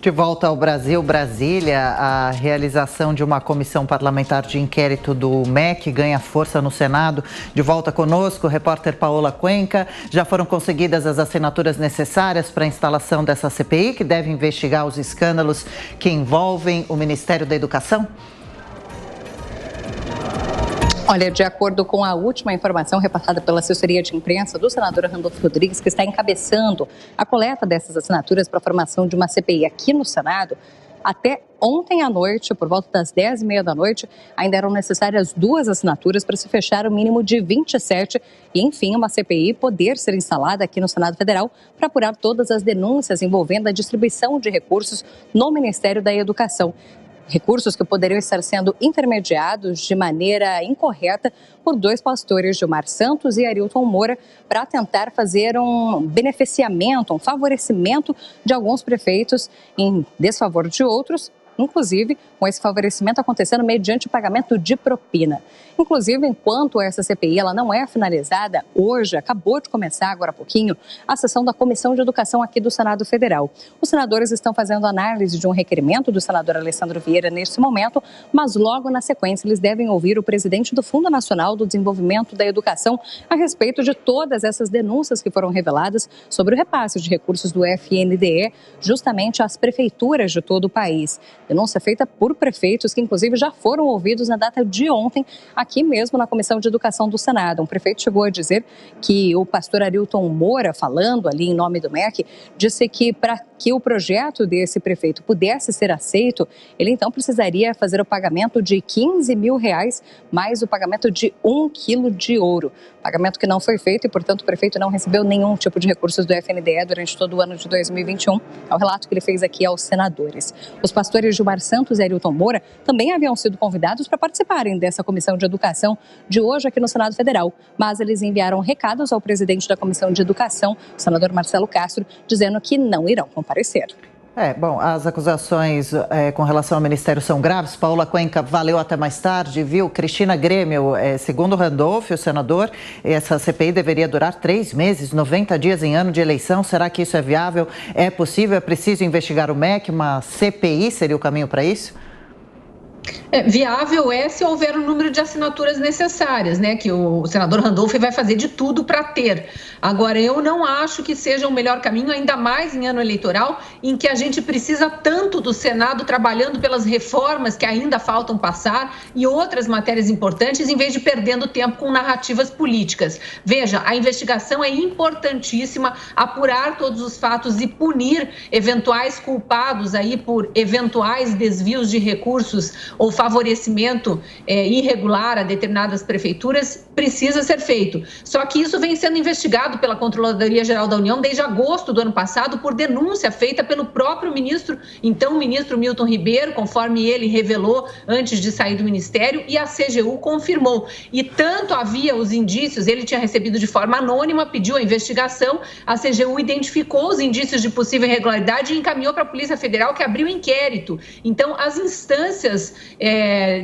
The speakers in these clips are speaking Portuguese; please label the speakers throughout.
Speaker 1: De volta ao Brasil, Brasília, a realização de uma comissão parlamentar de inquérito do MEC ganha força no Senado. De volta conosco, o repórter Paola Cuenca. Já foram conseguidas as assinaturas necessárias para a instalação dessa CPI, que deve investigar os escândalos que envolvem o Ministério da Educação?
Speaker 2: Olha, de acordo com a última informação repassada pela assessoria de imprensa do senador Randolfo Rodrigues, que está encabeçando a coleta dessas assinaturas para a formação de uma CPI aqui no Senado, até ontem à noite, por volta das 10h30 da noite, ainda eram necessárias 2 assinaturas para se fechar o mínimo de 27 e, enfim, uma CPI poder ser instalada aqui no Senado Federal para apurar todas as denúncias envolvendo a distribuição de recursos no Ministério da Educação. Recursos que poderiam estar sendo intermediados de maneira incorreta por 2 pastores, Gilmar Santos e Arilton Moura, para tentar fazer um beneficiamento, um favorecimento de alguns prefeitos em desfavor de outros, inclusive com esse favorecimento acontecendo mediante o pagamento de propina. Inclusive, enquanto essa CPI ela não é finalizada, hoje, acabou de começar agora há pouquinho, a sessão da Comissão de Educação aqui do Senado Federal. Os senadores estão fazendo análise de um requerimento do senador Alessandro Vieira neste momento, mas logo na sequência eles devem ouvir o presidente do Fundo Nacional do Desenvolvimento da Educação a respeito de todas essas denúncias que foram reveladas sobre o repasse de recursos do FNDE justamente às prefeituras de todo o país. Denúncia feita por prefeitos que, inclusive, já foram ouvidos na data de ontem, aqui mesmo na Comissão de Educação do Senado. Um prefeito chegou a dizer que o pastor Arilton Moura, falando ali em nome do MEC, disse que para que o projeto desse prefeito pudesse ser aceito, ele então precisaria fazer o pagamento de R$15 mil, mais o pagamento de 1 quilo de ouro. Pagamento que não foi feito e, portanto, o prefeito não recebeu nenhum tipo de recursos do FNDE durante todo o ano de 2021. É o relato que ele fez aqui aos senadores. Os pastores Gilmar Santos e Arilton Moura também haviam sido convidados para participarem dessa Comissão de Educação de hoje aqui no Senado Federal, mas eles enviaram recados ao presidente da Comissão de Educação, o senador Marcelo Castro, dizendo que não irão comparecer.
Speaker 1: Bom, as acusações com relação ao Ministério são graves. Paola Cuenca, valeu, até mais tarde, viu? Cristina Grêmio, segundo Randolfo, o senador, essa CPI deveria durar 3 meses, 90 dias em ano de eleição. Será que isso é viável? É possível? É preciso investigar o MEC? Uma CPI seria o caminho para isso?
Speaker 3: Viável é se houver o número de assinaturas necessárias, né? Que o senador Randolfo vai fazer de tudo para ter. Agora, eu não acho que seja o melhor caminho, ainda mais em ano eleitoral, em que a gente precisa tanto do Senado trabalhando pelas reformas que ainda faltam passar e outras matérias importantes, em vez de perdendo tempo com narrativas políticas. Veja, a investigação é importantíssima, apurar todos os fatos e punir eventuais culpados aí por eventuais desvios de recursos ou favorecimento irregular a determinadas prefeituras, precisa ser feito. Só que isso vem sendo investigado pela Controladoria Geral da União desde agosto do ano passado por denúncia feita pelo próprio ministro, então ministro Milton Ribeiro, conforme ele revelou antes de sair do ministério, e a CGU confirmou. E tanto havia os indícios, ele tinha recebido de forma anônima, pediu a investigação, a CGU identificou os indícios de possível irregularidade e encaminhou para a Polícia Federal, que abriu inquérito. Então, as instâncias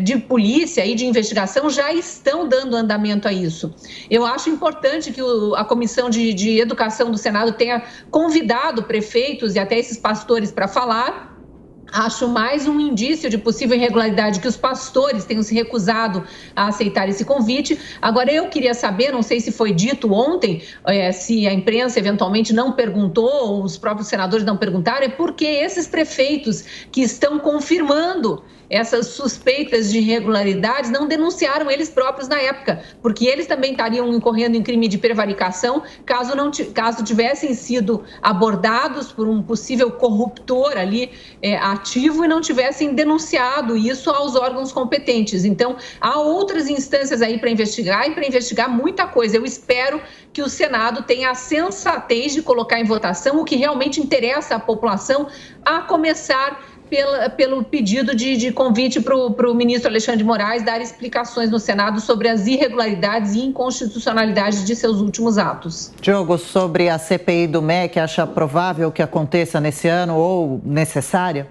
Speaker 3: de polícia e de investigação já estão dando andamento a isso. Eu acho importante que a Comissão de Educação do Senado tenha convidado prefeitos e até esses pastores para falar. Acho mais um indício de possível irregularidade que os pastores tenham se recusado a aceitar esse convite. Agora, eu queria saber, não sei se foi dito ontem, se a imprensa eventualmente não perguntou, ou os próprios senadores não perguntaram, é porque esses prefeitos que estão confirmando essas suspeitas de irregularidades não denunciaram eles próprios na época, porque eles também estariam incorrendo em crime de prevaricação caso tivessem sido abordados por um possível corruptor ali ativo e não tivessem denunciado isso aos órgãos competentes. Então, há outras instâncias aí para investigar e para investigar muita coisa. Eu espero que o Senado tenha a sensatez de colocar em votação o que realmente interessa à população, a começar pelo pedido de convite para o ministro Alexandre de Moraes dar explicações no Senado sobre as irregularidades e inconstitucionalidades de seus últimos atos.
Speaker 1: Diogo, sobre a CPI do MEC, acha provável que aconteça nesse ano ou necessária?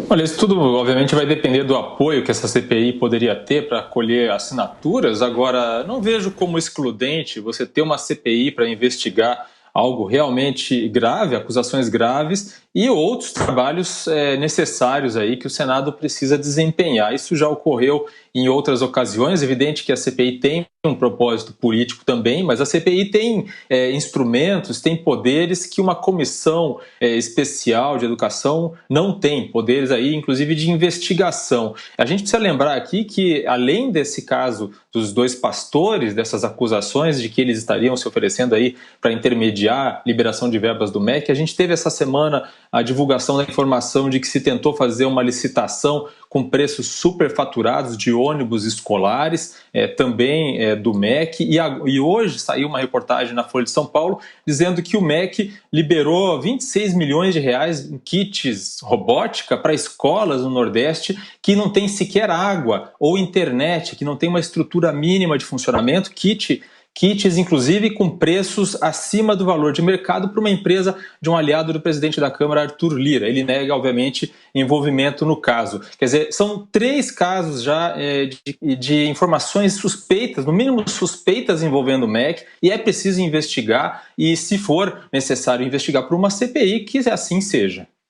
Speaker 4: Olha, isso tudo obviamente vai depender do apoio que essa CPI poderia ter para colher assinaturas. Agora, não vejo como excludente você ter uma CPI para investigar algo realmente grave, acusações graves, e outros trabalhos necessários aí que o Senado precisa desempenhar. Isso já ocorreu em outras ocasiões. É evidente que a CPI tem um propósito político também, mas a CPI tem instrumentos, tem poderes que uma comissão especial de educação não tem, poderes aí inclusive de investigação. A gente precisa lembrar aqui que, além desse caso dos 2 pastores, dessas acusações de que eles estariam se oferecendo aí para intermediar liberação de verbas do MEC, a gente teve essa semana a divulgação da informação de que se tentou fazer uma licitação com preços superfaturados de ônibus escolares, também do MEC, e hoje saiu uma reportagem na Folha de São Paulo dizendo que o MEC liberou 26 milhões de reais em kits robótica para escolas no Nordeste que não tem sequer água ou internet, que não tem uma estrutura mínima de funcionamento, kits, inclusive, com preços acima do valor de mercado para uma empresa de um aliado do presidente da Câmara, Arthur Lira. Ele nega, obviamente, envolvimento no caso. Quer dizer, são 3 casos já de informações suspeitas, no mínimo suspeitas, envolvendo o MEC, e é preciso investigar e, se for necessário investigar por uma CPI, que assim seja.